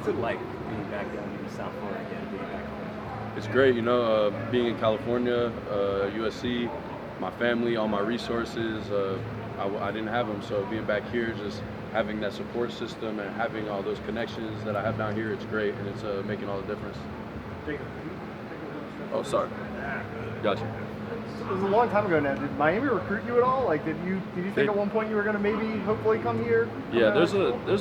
What's it like being back down in South Florida again, being back home? It's great, being in California, USC, my family, all my resources, I didn't have them, so being back here, just having that support system and having all those connections that I have down here, it's great, and it's making all the difference. Oh, sorry. Gotcha. It was a long time ago now. Did Miami recruit you at all? Like, did you think at one point you were going to maybe, hopefully, come here? Yeah, there's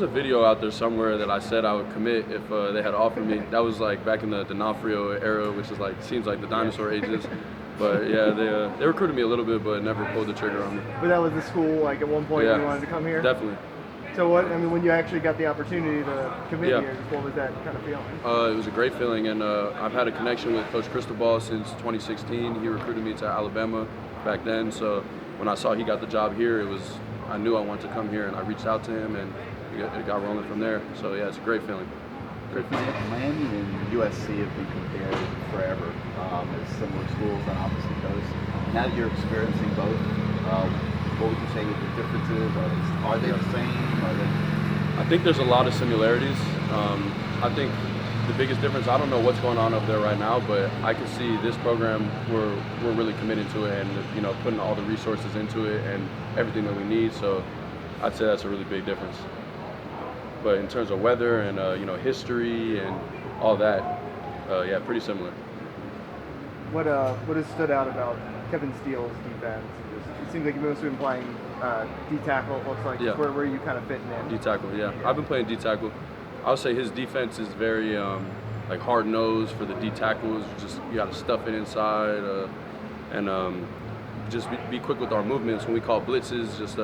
a video out there somewhere that I said I would commit if they had offered me. That was like back in the D'Onofrio era, which is like seems like the dinosaur ages. But yeah, they recruited me a little bit, but never pulled the trigger on me. But that was the school. Like at one point, you wanted to come here. Definitely. So when you actually got the opportunity to commit here, what was that kind of feeling? It was a great feeling, and I've had a connection with Coach Cristobal since 2016. He recruited me to Alabama back then, so when I saw he got the job here, I knew I wanted to come here, and I reached out to him, and it got rolling from there. So yeah, it's a great feeling. Great feeling. Miami and USC have been compared forever as similar schools on opposite coasts. Now that you're experiencing both, what would you say the differences are? Are they the same? I think there's a lot of similarities. I think the biggest difference, I don't know what's going on up there right now, but I can see this program, we're really committed to it and putting all the resources into it and everything that we need. So I'd say that's a really big difference. But in terms of weather and history and all that, yeah, pretty similar. What has stood out about Kevin Steele's defense? It seems like you've mostly been playing D-tackle, it looks like. Yeah. Where are you kind of fitting in? D-tackle, yeah. I've been playing D-tackle. I would say his defense is very like hard-nosed for the D-tackles. You got to stuff it inside and just be quick with our movements. When we call blitzes, just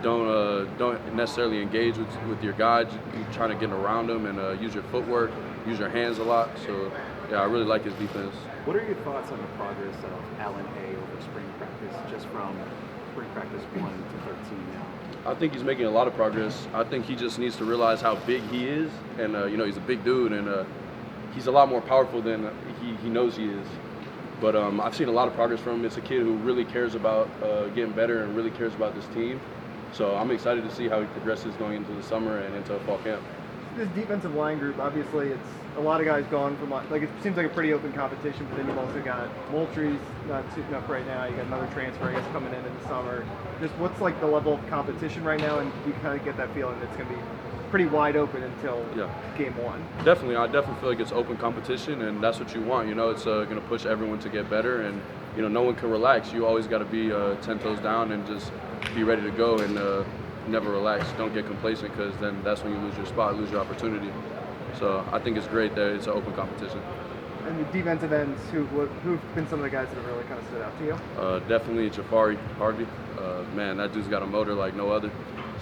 don't necessarily engage with your guy. You're trying to get around them and use your footwork, use your hands a lot. So, yeah, I really like his defense. What are your thoughts on the progress of Alan Hay over spring practice, just from spring practice 1 to 13 now? I think he's making a lot of progress. I think he just needs to realize how big he is, and he's a big dude, and he's a lot more powerful than he knows he is. But I've seen a lot of progress from him. It's a kid who really cares about getting better and really cares about this team. So I'm excited to see how he progresses going into the summer and into fall camp. This defensive line group, obviously, it's a lot of guys gone from it seems like a pretty open competition. But then you've also got Moultrie's not suiting up right now. You got another transfer, I guess, coming in the summer. Just what's like the level of competition right now, and you kind of get that feeling it's going to be pretty wide open until game one. Definitely, I definitely feel like it's open competition, and that's what you want. It's going to push everyone to get better, and no one can relax. You always got to be 10 toes down and just be ready to go and never relax. Don't get complacent, because then that's when you lose your spot, lose your opportunity. So I think it's great that it's an open competition. And the defensive ends, who've been some of the guys that have really kind of stood out to you? Definitely Jafari Harvey. Man, that dude's got a motor like no other.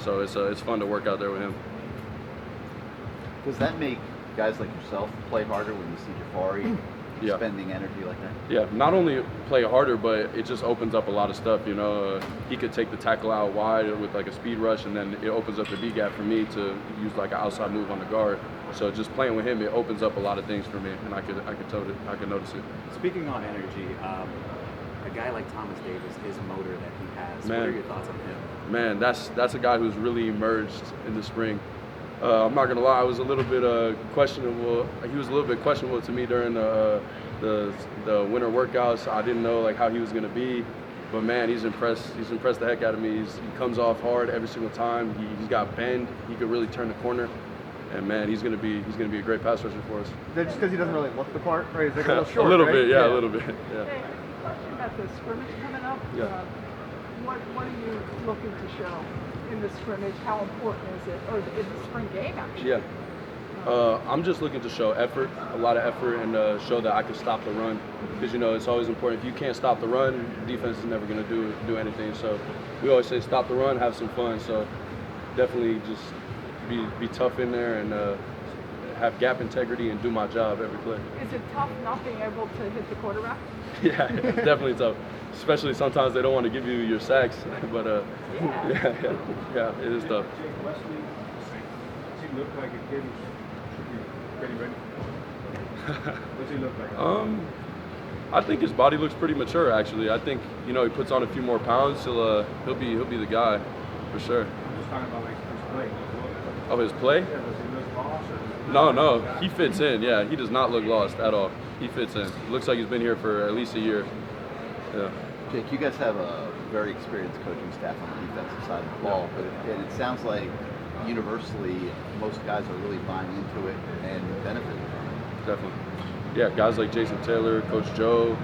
So it's fun to work out there with him. Does that make guys like yourself play harder when you see Jafari spending energy like that? Yeah, not only play harder, but it just opens up a lot of stuff. He could take the tackle out wide with like a speed rush, and then it opens up the B gap for me to use like an outside move on the guard. So just playing with him, it opens up a lot of things for me, and I could notice it. Speaking on energy, a guy like Thomas Davis, his motor that he has. Man, what are your thoughts on him? Man, that's a guy who's really emerged in the spring. I'm not gonna lie, I was a little bit questionable. He was a little bit questionable to me during the winter workouts. I didn't know like how he was gonna be, but man, he's impressed. He's impressed the heck out of me. He comes off hard every single time. He's got bend. He could really turn the corner, and man, he's gonna be a great pass rusher for us. Is that just because he doesn't really look the part, right? He's like a little short, a little right? bit, yeah, a little bit, yeah. Hey, question about the scrimmage coming up. Yeah. What are you looking to show in the scrimmage? How important is it? Or in the spring game, actually? Yeah. I'm just looking to show effort, a lot of effort, and show that I can stop the run. Because, it's always important. If you can't stop the run, defense is never going to do anything. So we always say stop the run, have some fun. So definitely just be tough in there and have gap integrity and do my job every play. Is it tough not being able to hit the quarterback? Yeah, definitely tough. Especially sometimes they don't want to give you your sacks, but yeah, it is tough. Wesley, does he look like a kid who should be pretty ready? What does he look like? I think his body looks pretty mature, actually. I think he puts on a few more pounds, he'll be the guy for sure. I'm just talking about like his play. Oh, his play? Yeah, does he look lost or does he No, he fits in. Yeah, he does not look lost at all. He fits in. Looks like he's been here for at least a year. Yeah. Jake, you guys have a very experienced coaching staff on the defensive side of the ball, but it sounds like universally most guys are really buying into it and benefiting from it. Definitely. Yeah, guys like Jason Taylor, Coach Joe,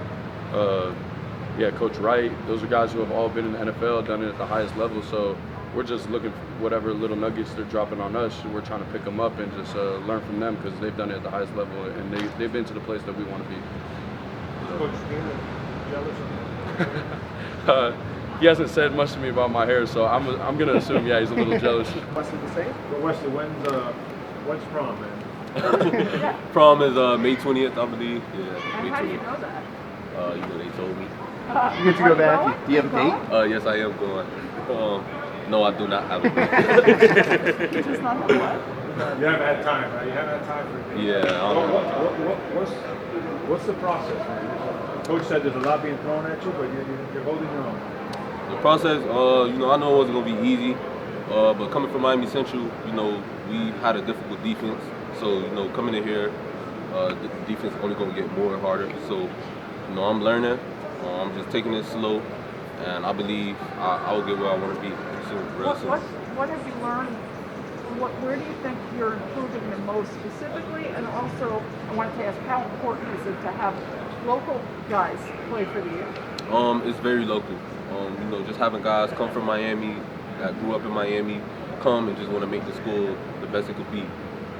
Coach Wright. Those are guys who have all been in the NFL, done it at the highest level. So we're just looking for whatever little nuggets they're dropping on us, and we're trying to pick them up and just learn from them because they've done it at the highest level and they've been to the place that we want to be. Coach Taylor, jealous of him? He hasn't said much to me about my hair, so I'm gonna assume he's a little jealous. Wesley Bissainthe? But Wesley, when's prom, man? Prom is May 20th, I believe. Yeah. And May how do you 20th. know that? They told me. You get to go back. Do you have a date? Yes, I am going. No, I do not have a date. Just not the what? You haven't had time, right? You haven't had time for it. Yeah. I don't know. What's the process, man? Coach said there's a lot being thrown at you, but you're holding your own. The process, I know it wasn't going to be easy, but coming from Miami Central, we had a difficult defense. So, coming in here, the defense is only going to get more and harder. So, I'm learning. I'm just taking it slow, and I believe I will get where I want to be soon, real soon. What have you learned? Where do you think you're improving the most specifically? And also, I wanted to ask, how important is it to have local guys play for the U? It's very local. Just having guys come from Miami, that grew up in Miami, come and just want to make the school the best it could be.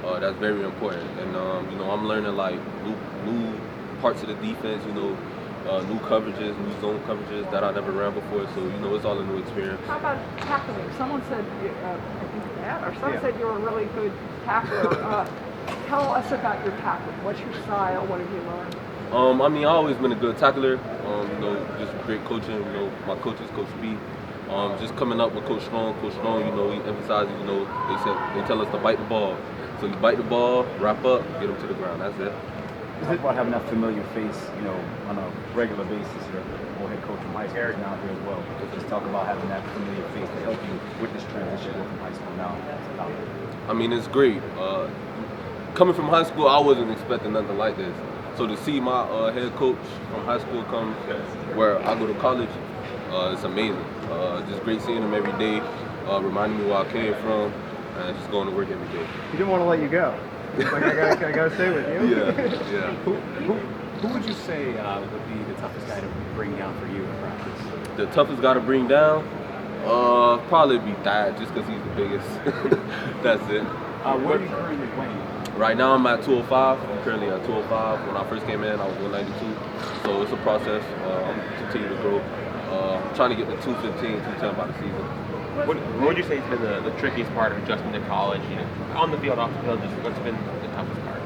That's very important. And I'm learning like new parts of the defense. New coverages, new zone coverages that I never ran before. So it's all a new experience. How about tackling? Someone said, I think that, or someone said you're a really good tackler. Tell us about your tackling. What's your style? What have you learned? I've always been a good tackler. Just great coaching. My coach is Coach B. Just coming up with Coach Strong. Coach Strong, he emphasizes, they tell us to bite the ball. So you bite the ball, wrap up, get them to the ground. That's it. Is it about having that familiar face, on a regular basis? Your head coach from high school is now here as well. Just talk about having that familiar face to help you with this transition from high school now to college. It's great. Coming from high school, I wasn't expecting nothing like this. So to see my head coach from high school come where I go to college, it's amazing. Just great seeing him every day, reminding me where I came from, and just going to work every day. He didn't want to let you go. He's like, I gotta stay with you. Yeah. Who would you say would be the toughest guy to bring down for you in practice? The toughest guy to bring down, probably be Thad, just because he's the biggest. That's it. Where are you currently playing? Right now I'm at 205. I'm currently at 205. When I first came in, I was 192. So it's a process. I'm continuing to grow. I'm trying to get to 215, 210 by the season. What would you say has been the trickiest part of adjusting to college? On the field, off the field, just what's been the toughest part?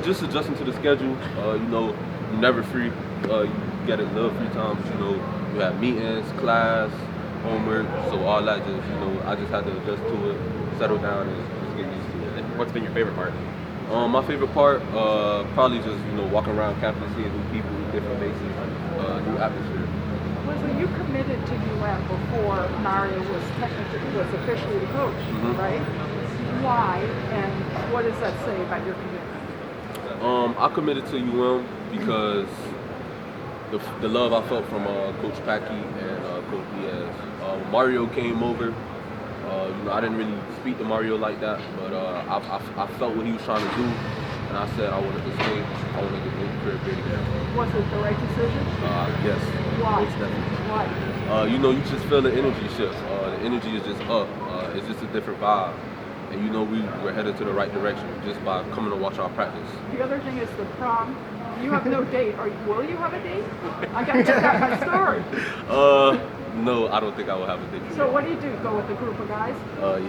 Just adjusting to the schedule. You're never free. You get a little free time, but you have meetings, class, homework. So all that just, I just had to adjust to it, settle down, and just get used to it. And what's been your favorite part? My favorite part, probably just walking around campus, seeing new people, different faces, new atmosphere. Wesley, you committed to UM before Mario was officially the coach, right? Why, and what does that say about your commitment? I committed to UM because the love I felt from Coach Packey and Coach Diaz. When Mario came over, I didn't really speak to Mario like that, but I felt what he was trying to do, and I said I wanted to stay. I wanted to make career big again. Was it the right decision? Yes. Why? Most definitely. Why? You just feel the energy shift. The energy is just up. It's just a different vibe. And we're headed to the right direction just by coming to watch our practice. The other thing is the prom. You have no date. Will you have a date? I got to get out my story. No, I don't think I will have a date. So what do? Go with a group of guys?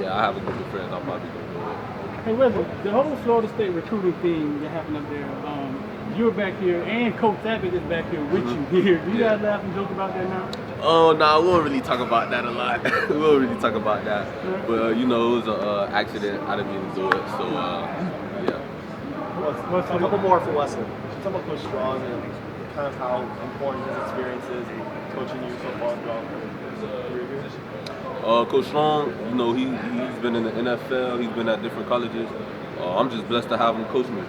Yeah, I have a group of friends. I'll probably go do it. Hey Wesley, the whole Florida State recruiting thing that happened up there, you're back here and Coach Abbott is back here with you here. Do you guys laugh and joke about that now? Oh, no, we won't really talk about that a lot. We won't really talk about that. But, it was an accident. I didn't mean to do it. So, yeah. What's a couple more for Wesley. Talk about Coach Strong and kind of how important his experience is coaching you so far throughout his career here. Coach Strong, he's been in the NFL. He's been at different colleges. I'm just blessed to have him coach me.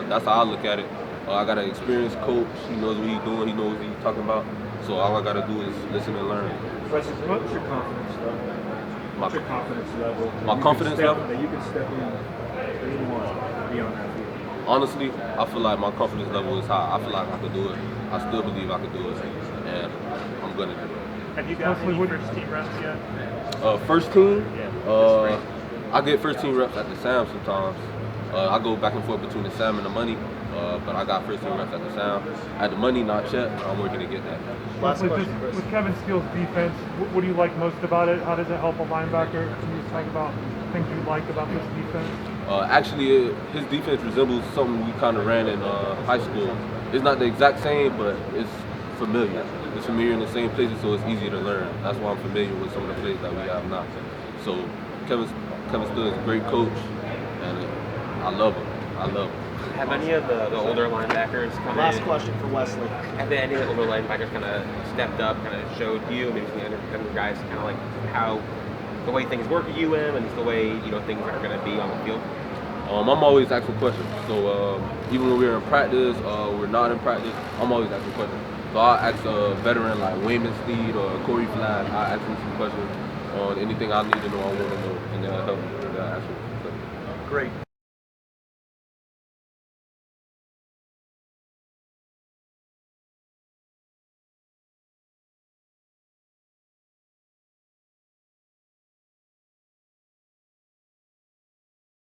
That's how I look at it. I got an experienced coach. He knows what he's doing. He knows what he's talking about. So all I got to do is listen and learn. Wesley, what's your confidence level? What's your confidence level? My confidence level? That you can step in anyone and be on that field. Honestly, I feel like my confidence level is high. I feel like I could do it. I still believe I could do it, and I'm gonna do it. Have you got any first team reps yet? First team? Yeah. I get first team reps at the Sam sometimes. I go back and forth between the Sam and the Money, but I got first team reps at the Sam. At the Money, not yet. I'm working to get that. Last question, with Kevin Steele's defense, what do you like most about it? How does it help a linebacker? Can you talk about things you like about this defense? Actually, his defense resembles something we kind of ran in high school. It's not the exact same, but it's familiar. It's familiar in the same places, so it's easy to learn. That's why I'm familiar with some of the plays that we have now. So Kevin Steele is a great coach, and I love him. I love him. Have any of the older linebackers come Last in? question for Wesley. Have any of the older linebackers kind of stepped up, kind of showed you, maybe the younger guys, kind of like how the way things work at UM and just the way things are going to be on the field? I'm always asking questions. So even when we're in practice, we're not in practice, I'm always asking questions. So I'll ask a veteran like Wayman Steed or Corey Flash, I'll ask them some questions on anything I need to know, I want to know, and they'll help me with that. Great.